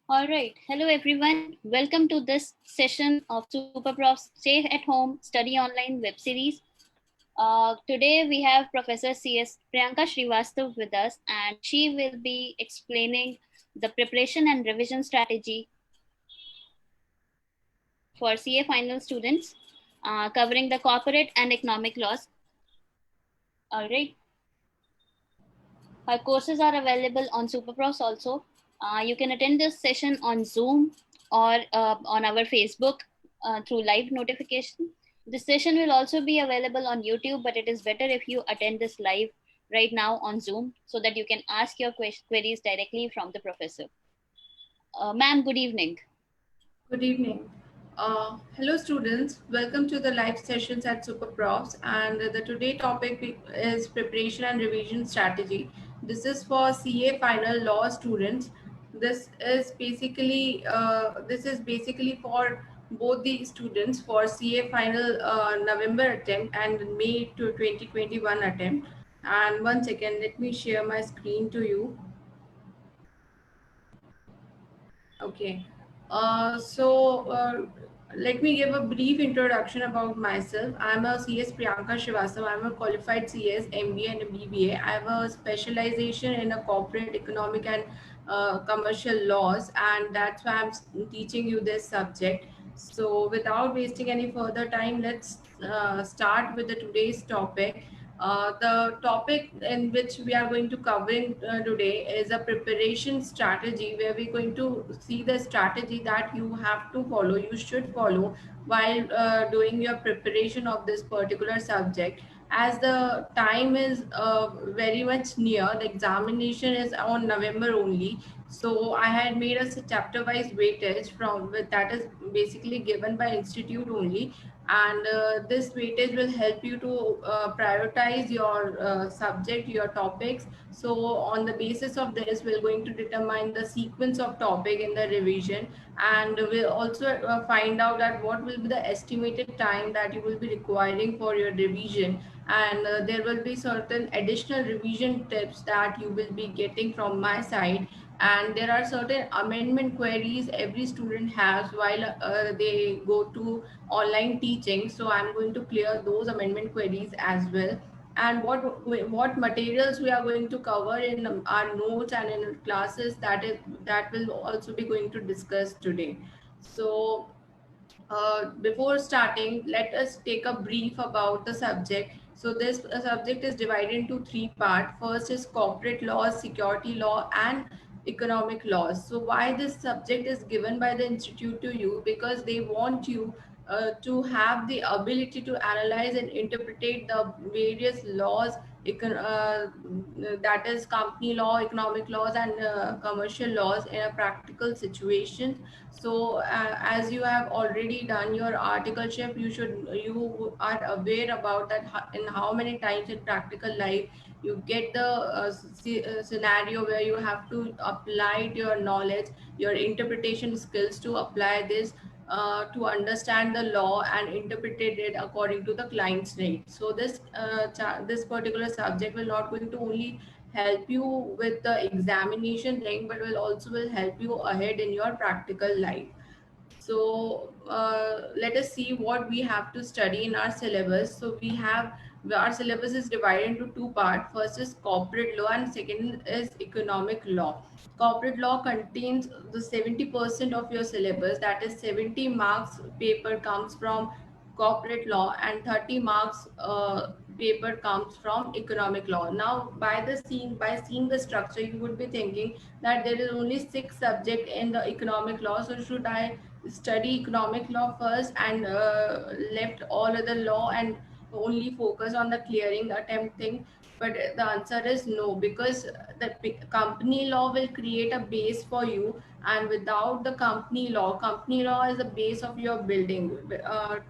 All right. Hello, everyone. Welcome to this session of SuperProf's Stay at Home, Study Online web series. Today, we have Professor C.S. Priyanka Srivastav with us, and she will be explaining the preparation and revision strategy for CA final students, covering the corporate and economic laws. All right. Her courses are available on SuperProfs also. You can attend this session on Zoom or on our Facebook through live notification. This session will also be available on YouTube, but it is better if you attend this live right now on Zoom so that you can ask your queries directly from the professor. Ma'am, good evening. Good evening. Hello students, welcome to the live sessions at SuperProfs, and the today topic is preparation and revision strategy. This is for CA final law students. This is basically for both the students for CA final November attempt and May to 2021 attempt. And one second, let me share my screen to you. Okay. So let me give a brief introduction about myself. I'm a CS Priyanka Srivastava. I'm a qualified CS, MBA and BBA. I have a specialization in a corporate economic and commercial laws, and that's why I'm teaching you this subject. So without wasting any further time, let's start with the today's topic. The topic in which we are going to covering today is a preparation strategy, where we're going to see the strategy that you have to follow, you should follow while doing your preparation of this particular subject. As the time is very much near, the examination is on November only. So I had made a chapter wise weightage from that is basically given by institute only, and this weightage will help you to prioritize your subject, your topics. So on the basis of this, we're going to determine the sequence of topic in the revision, and we'll also find out that what will be the estimated time that you will be requiring for your revision, and there will be certain additional revision tips that you will be getting from my side. And there are certain amendment queries every student has while they go to online teaching, so I'm going to clear those amendment queries as well. And what materials we are going to cover in our notes and in classes, that will also be going to discuss today. So before starting, let us take a brief about the subject. So this subject is divided into three parts. First is corporate laws, security law, and economic laws. So why this subject is given by the institute to you? Because they want you to have the ability to analyze and interpret the various laws, that is company law, economic laws, and commercial laws in a practical situation. So as you have already done your articleship, you are aware about that in how many times in practical life you get the scenario where you have to apply your knowledge, your interpretation skills to apply this to understand the law and interpreted it according to the client's need. So this particular subject will not going to only help you with the examination thing, but will help you ahead in your practical life. So let us see what we have to study in our syllabus. So we have our syllabus is divided into two parts. First is corporate law and second is economic law. Corporate law contains the 70% of your syllabus, that is 70 marks paper comes from corporate law, and 30 marks paper comes from economic law. Now by seeing the structure, you would be thinking that there is only six subject in the economic law, so should I study economic law first and left all other law and only focus on the clearing attempt thing? But the answer is no, because the company law will create a base for you, and without the company law is the base of your building.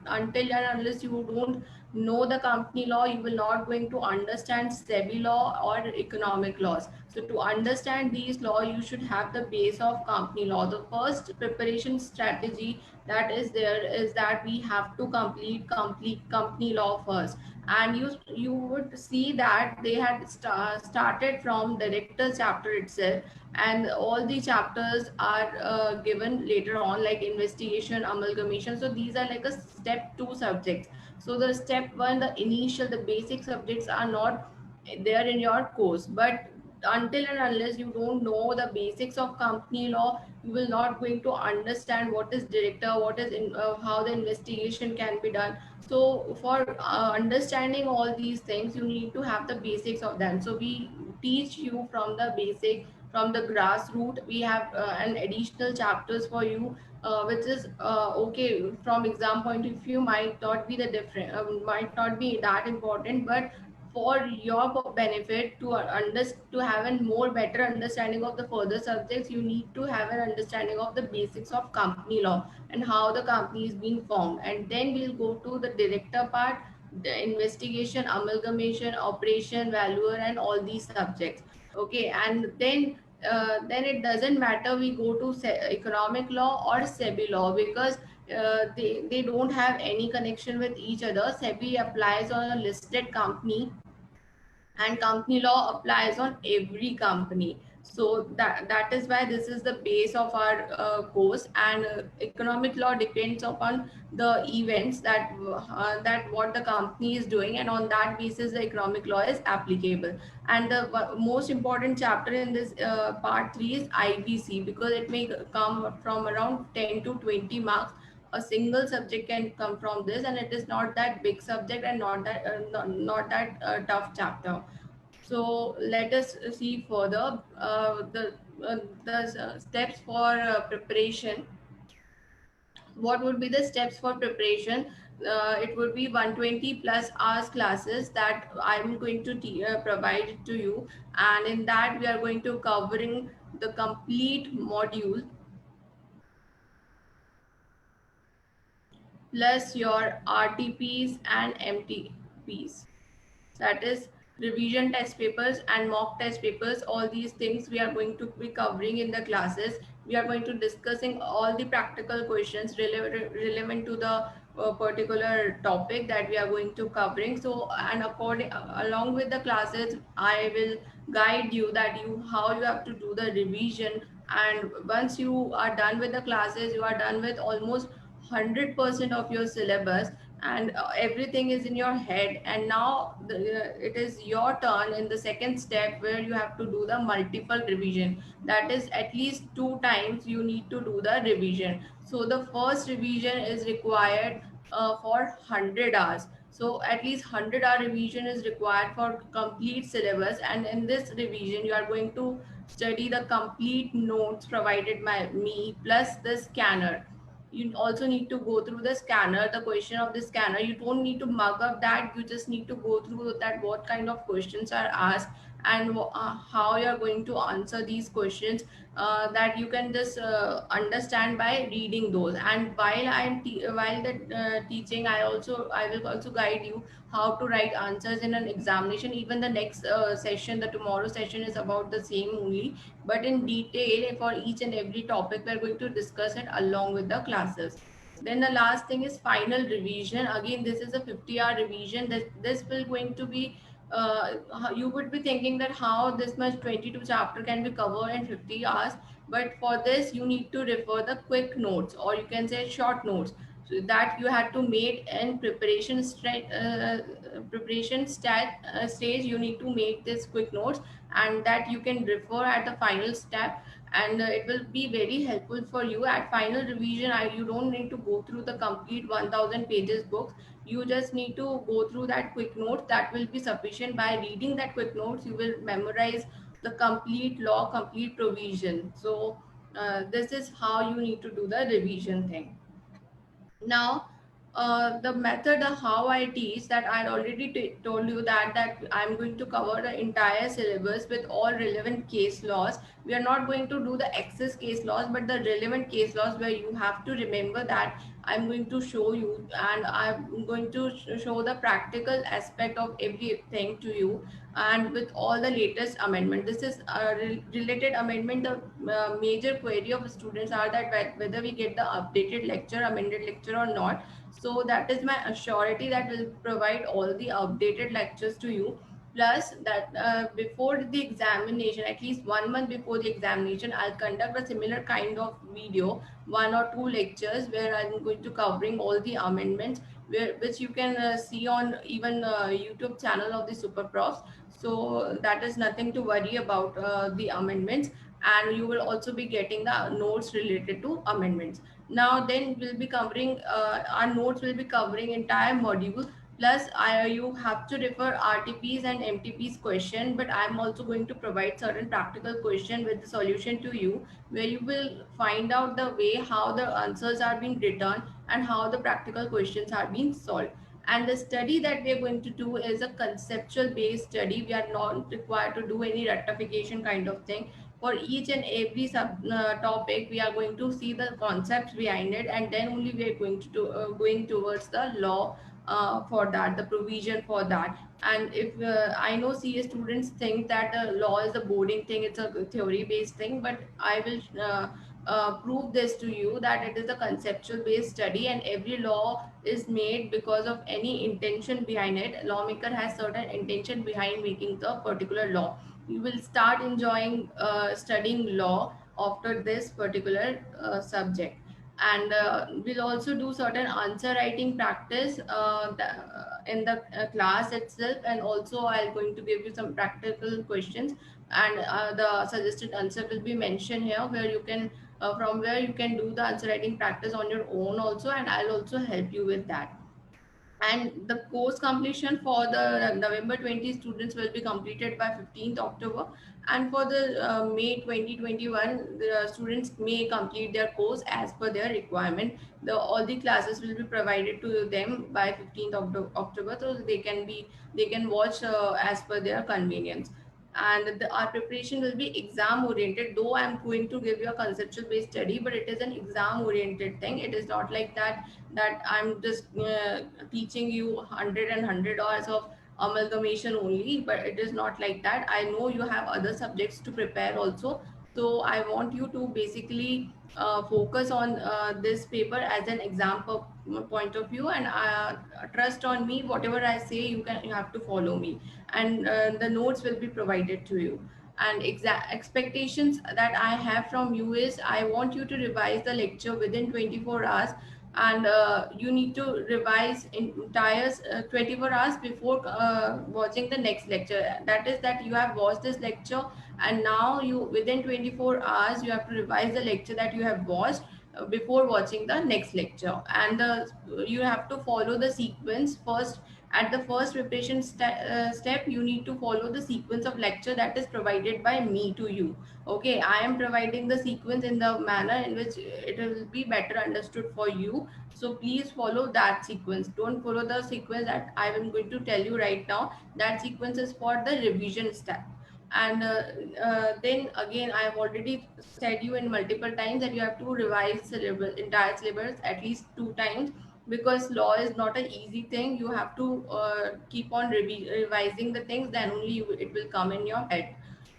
Until and unless you don't know the company law, you will not going to understand SEBI law or economic laws. So to understand these law, you should have the base of company law. The first preparation strategy that is there is that we have to complete company law first. and you would see that they had started from director's chapter itself, and all the chapters are given later on, like investigation, amalgamation. So these are like a step 2 subjects. So the step 1, the initial, the basic subjects are not there in your course. But until and unless you don't know the basics of company law, you will not going to understand what is director, what is how the investigation can be done. So for understanding all these things, you need to have the basics of them. So we teach you from the basic, from the grassroots. We have an additional chapters for you, which is okay, from exam point of view might not be the different, might not be that important, but for your benefit, to have a more better understanding of the further subjects, you need to have an understanding of the basics of company law and how the company is being formed. And then we'll go to the director part, the investigation, amalgamation, operation, valuer, and all these subjects. Okay, and then it doesn't matter we go to economic law or SEBI law, because they don't have any connection with each other. SEBI applies on a listed company, and company law applies on every company. So that is why this is the base of our course. And economic law depends upon the events that what the company is doing, and on that basis the economic law is applicable. And the most important chapter in this part 3 is IBC, because it may come from around 10 to 20 marks. A single subject can come from this, and it is not that big subject, and not that tough chapter. So let us see further the steps for preparation. What would be the steps for preparation? It would be 120 plus hours classes that I'm going to provide it to you, and in that we are going to covering the complete module plus your RTPs and MTPs. That is revision test papers and mock test papers. All these things we are going to be covering in the classes. We are going to discussing all the practical questions relevant to the particular topic that we are going to covering. So, and according along with the classes, I will guide you that you how you have to do the revision. And once you are done with the classes, you are done with almost 100% of your syllabus, and everything is in your head. And now it is your turn in the second step, where you have to do the multiple revision. That is at least 2 times you need to do the revision. So the first revision is required for 100 hours. So at least 100-hour revision is required for complete syllabus, and in this revision you are going to study the complete notes provided by me plus the scanner. You also need to go through the scanner, the question of the scanner. You don't need to mug up that, you just need to go through that, what kind of questions are asked, and how you're going to answer these questions, that you can just understand by reading those. And while the teaching, I will also guide you how to write answers in an examination. Even the next session, the tomorrow session, is about the same only, but in detail for each and every topic we are going to discuss it along with the classes. Then the last thing is final revision. Again, this is a 50-hour revision. This will going to be you would be thinking that how this much 22 chapter can be covered in 50 hours. But for this you need to refer the quick notes, or you can say short notes, so that you had to make in preparation stage. You need to make this quick notes, and that you can refer at the final step. And it will be very helpful for you at final revision. You don't need to go through the complete 1000 pages books. You just need to go through that quick notes. That will be sufficient. By reading that quick notes, you will memorize the complete law, complete provision. So this is how you need to do the revision thing. Now the method of how I teach, that I already told you that I'm going to cover the entire syllabus with all relevant case laws. We are not going to do the excess case laws, but the relevant case laws, where you have to remember that I'm going to show you, and I'm going to show the practical aspect of everything to you, and with all the latest amendment. This is a related amendment. The major query of students are that whether we get the updated lecture, amended lecture or not. So that is my assurity that will provide all the updated lectures to you. Plus that before the examination, at least 1 month before the examination, I'll conduct a similar kind of video, 1 or 2 lectures, where I'm going to covering all the amendments, which you can see on even YouTube channel of the Super Profs. So that is nothing to worry about the amendments, and you will also be getting the notes related to amendments. Now then we'll be covering our notes will be covering entire module. Plus you have to refer RTPs and MTPs question, but I'm also going to provide certain practical question with the solution to you, where you will find out the way how the answers are being written and how the practical questions are being solved. And the study that we are going to do is a conceptual based study. We are not required to do any rectification kind of thing. For each and every sub topic, we are going to see the concepts behind it, and then only we are going to do, going towards the law for that, the provision for that. And if I know CA students think that the law is a boarding thing, it's a theory based thing, but I will prove this to you that it is a conceptual based study, and every law is made because of any intention behind it. Lawmaker has certain intention behind making the particular law. You will start enjoying studying law after this particular subject. And we'll also do certain answer writing practice in the class itself, and also I'll going to give you some practical questions, and the suggested answer will be mentioned here, where you can from where you can do the answer writing practice on your own also, and I'll also help you with that. And the course completion for the November 20 students will be completed by 15th October, and for the May 2021 the students may complete their course as per their requirement. All the classes will be provided to them by 15th October, so they can watch as per their convenience. And our preparation will be exam oriented, though I'm going to give you a conceptual based study, but it is an exam oriented thing. It is not like that I'm just teaching you 100 hours of amalgamation only, but it is not like that. I know you have other subjects to prepare also, so I want you to basically focus on this paper as an exam point of view, and trust on me. Whatever I say, you have to follow me, and the notes will be provided to you. And exact expectations that I have from you is, I want you to revise the lecture within 24 hours, and you need to revise entire 24 hours before watching the next lecture. That is that you have watched this lecture, and now you within 24 hours you have to revise the lecture that you have watched before watching the next lecture. And you have to follow the sequence first. At the first preparation step, you need to follow the sequence of lecture that is provided by me to you. Okay, I am providing the sequence in the manner in which it will be better understood for you. So please follow that sequence. Don't follow the sequence that I am going to tell you right now. That sequence is for the revision step. And then again, I have already said you in multiple times that you have to revise syllabus, entire syllabus at least 2 times, because law is not an easy thing. You have to keep on revising the things, then only it will come in your head.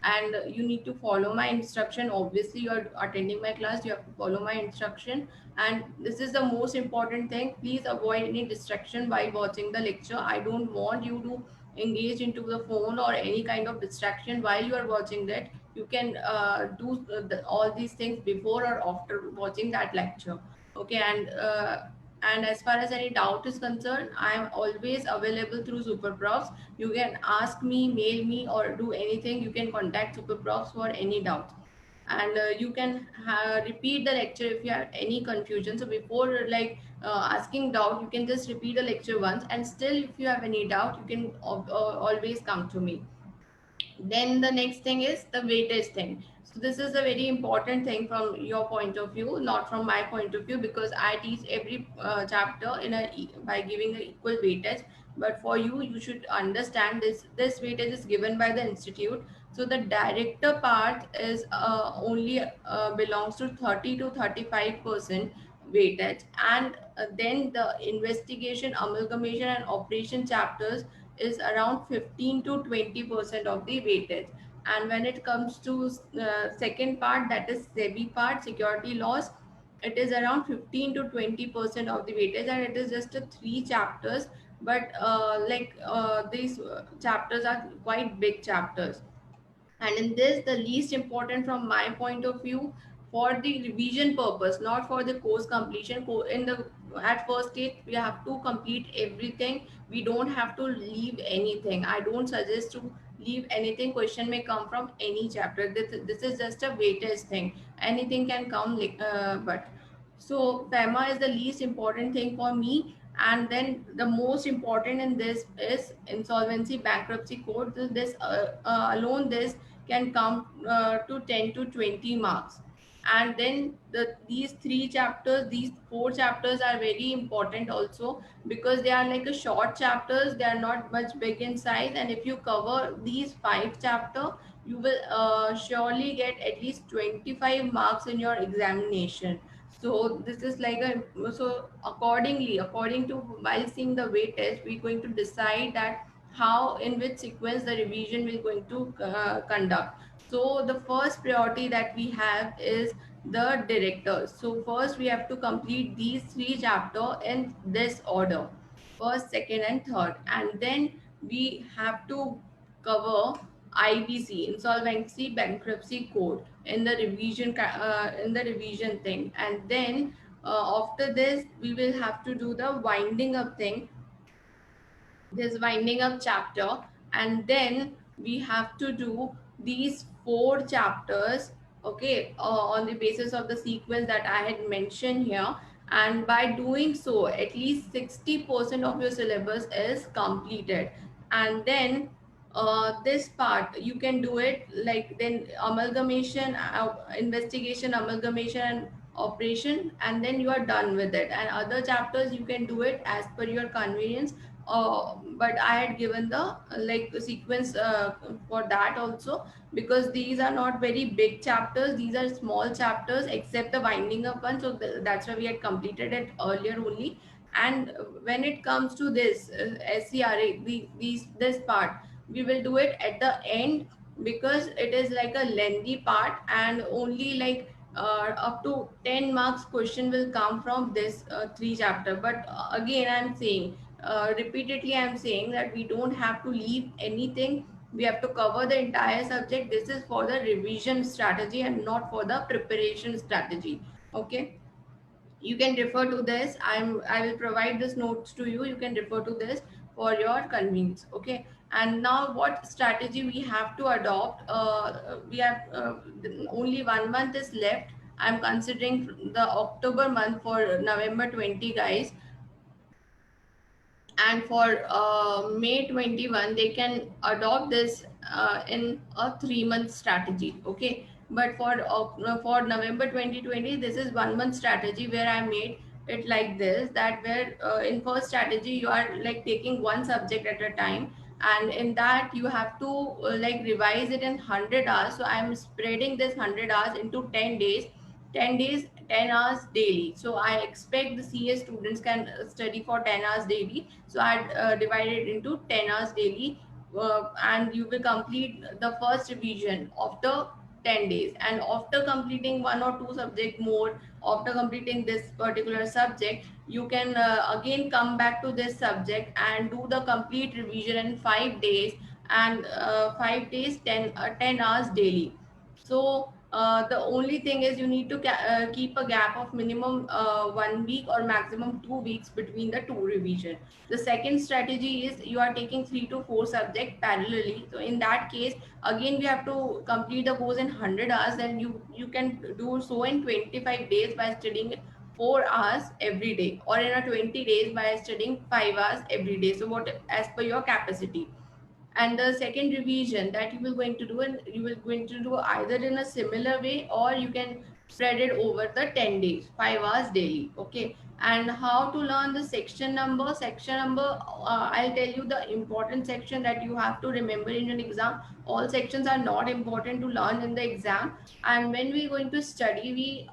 And you need to follow my instruction. Obviously you are attending my class, you have to follow my instruction. And this is the most important thing: please avoid any distraction while watching the lecture. I don't want you to engage into the phone or any kind of distraction while you are watching that. You can do all these things before or after watching that lecture. Okay. And as far as any doubt is concerned, I am always available through Superprofs. You can ask me, mail me, or do anything. You can contact Superprofs for any doubts. And you can repeat the lecture if you have any confusion. So before asking doubt, you can just repeat the lecture once, and still if you have any doubt, you can always come to me. Then the next thing is the weightage thing. So this is a very important thing from your point of view, not from my point of view, because I teach every chapter by giving an equal weightage. But for you, you should understand this weightage is given by the institute. So the director part is only belongs to 30 to 35% weightage, and then the investigation, amalgamation, and operation chapters is around 15 to 20% of the weightage. And when it comes to second part, that is SEBI part, security laws, it is around 15 to 20% of the weightage, and it is just a three chapters. But these chapters are quite big chapters. And in this, the least important from my point of view, for the revision purpose, not for the course completion. In the at first stage we have to complete everything. We don't have to leave anything. I don't suggest to leave anything. Question may come from any chapter. This is just a weightage thing. Anything can come, but so FEMA is the least important thing for me. And then the most important in this is insolvency bankruptcy code. This alone, this can come to 10 to 20 marks. And then these three chapters, these four chapters are very important also, because they are like a short chapters. They are not much big in size, and if you cover these five chapter, you will surely get at least 25 marks in your examination. So this is like a, so accordingly, according to, while seeing the weightage, we're going to decide that how, in which sequence the revision will going to conduct. So the first priority that we have is the directors. So first we have to complete these three chapter in this order, first, second, and third. And then we have to cover IBC, insolvency bankruptcy code, in the revision thing. And then after this we will have to do the winding up thing, this winding up chapter. And then we have to do these four chapters, okay, on the basis of the sequence that I had mentioned here. And by doing so, at least 60% of your syllabus is completed. And then this part you can do it like, then amalgamation, investigation, amalgamation, and operation, and then you are done with it. And other chapters you can do it as per your convenience. But I had given the sequence for that also, because these are not very big chapters. These are small chapters, except the winding up one. So that's why we had completed it earlier only. And when it comes to this SCRA, this part, we will do it at the end, because it is like a lengthy part, and only like up to 10 marks question will come from this three chapter. But again, I'm saying, repeatedly I'm saying that we don't have to leave anything. We have to cover the entire subject. This is for the revision strategy and not for the preparation strategy. Okay, you can refer to this. I will provide this notes to you. You can refer to this for your convenience. Okay, and now what strategy we have to adopt? We have only 1 month is left. I'm considering the October month for November 20, guys. And for May 21, they can adopt this in a 3 month strategy. Okay, but for November 2020, this is 1 month strategy, where I made it like this, that where in first strategy you are like taking one subject at a time, and in that you have to like revise it in 100 hours. So I'm spreading this 100 hours into 10 days. 10 days, 10 hours daily. So I expect the CA students can study for 10 hours daily. So I divided it into 10 hours daily. And you will complete the first revision after 10 days. And after completing one or two subject more, after completing this particular subject, you can again come back to this subject and do the complete revision in 5 days. And 5 days, 10 hours daily. So the only thing is, you need to keep a gap of minimum 1 week or maximum 2 weeks between the two revision. The second strategy is, you are taking 3 to 4 subjects parallelly. So in that case, again we have to complete the course in 100 hours, and you can do so in 25 days by studying 4 hours every day, or in a 20 days by studying 5 hours every day. So what, as per your capacity. And the second revision that you will going to do, and you will going to do either in a similar way, or you can spread it over the 10 days, 5 hours daily. Okay. And how to learn the section number, I'll tell you the important section that you have to remember in an exam. All sections are not important to learn in the exam. And when we're going to study,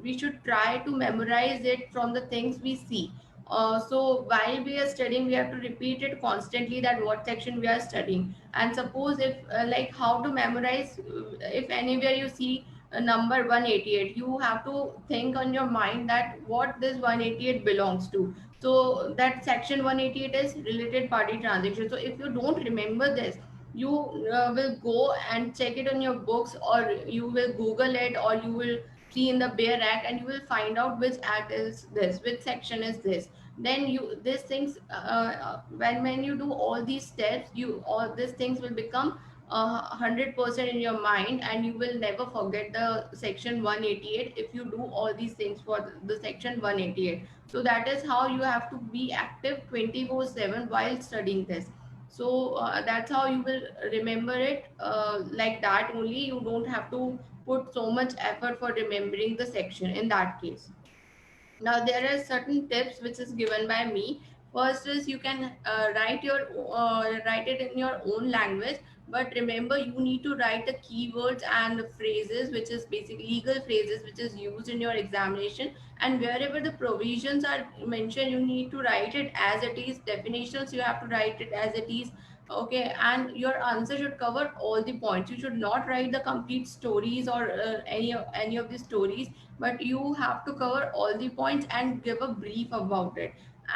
we should try to memorize it from the things we see. So while we are studying, we have to repeat it constantly, that what section we are studying. And suppose if like how to memorize, if anywhere you see number 188, you have to think on your mind that what this 188 belongs to. So that section 188 is related party transaction. So if you don't remember this, you will go and check it on your books, or you will google it, or you will see in the bare act, and you will find out which act is this, which section is this. Then you these things, when you do all these steps, you all these things will become 100% in your mind, and you will never forget the section 188 if you do all these things for the section 188. So that is how you have to be active 24/7 while studying this. So that's how you will remember it, like that only. You don't have to put so much effort for remembering the section in that case. Now there are certain tips which is given by me. First is you can write it in your own language, but remember you need to write the keywords and the phrases, which is basic legal phrases which is used in your examination. And wherever the provisions are mentioned, you need to write it as it is. Definitions, you have to write it as it is. Okay. And your answer should cover all the points. You should not write the complete stories, or any of the stories, but you have to cover all the points and give a brief about it.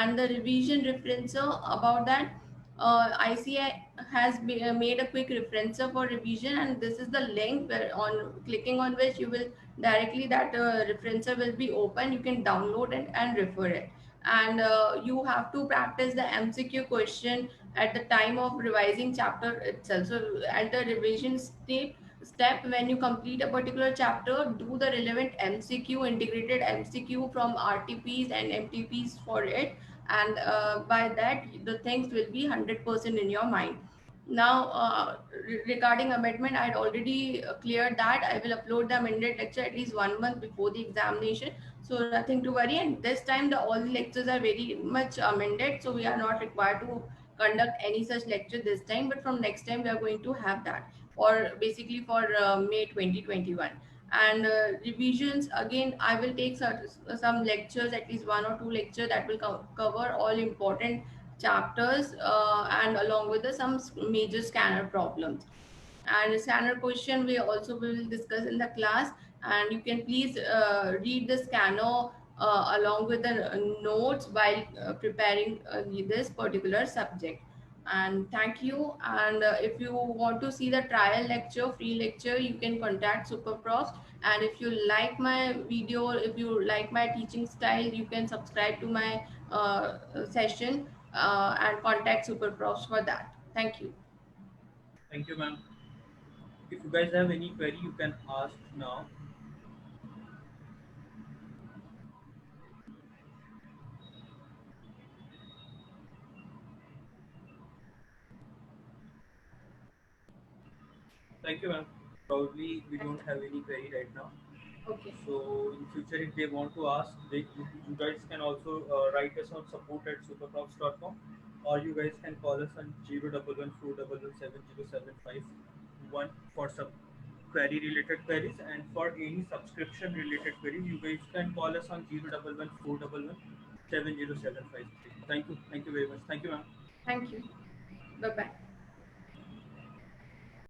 And the revision referencer, about that, ICI has made a quick referencer for revision, and this is the link where on clicking on which you will directly, that referencer will be open. You can download it and refer it. And you have to practice the MCQ question at the time of revising chapter itself. So at the revision step, when you complete a particular chapter, do the relevant MCQ, integrated MCQ from RTPs and MTPs for it. And by that, the things will be 100% in your mind. Now, regarding amendment, I had already cleared that. I will upload the amended lecture at least 1 month before the examination. So nothing to worry. And this time, all the lectures are very much amended. So we are not required to conduct any such lecture this time. But from next time, we are going to have that, or basically for May 2021. And revisions, again, I will take some lectures, at least 1 or 2 lectures, that will cover all important chapters, and along with some major scanner problems. And scanner question we also will discuss in the class. And you can please read the scanner along with the notes while preparing this particular subject. And thank you. And if you want to see the trial lecture, free lecture, you can contact Superprof. And if you like my video, if you like my teaching style, you can subscribe to my session, and contact Superprofs for that. Thank you. Thank you, ma'am. If you guys have any query, you can ask now. Thank you, ma'am. Probably we don't have any query right now. Okay. So in future, if they want to ask, you guys can also write us on support@superprops.com, or you guys can call us on 01141170751 for some query related queries, and for any subscription related queries, you guys can call us on 01141170753. Thank you very much. Thank you, ma'am. Thank you. Bye bye.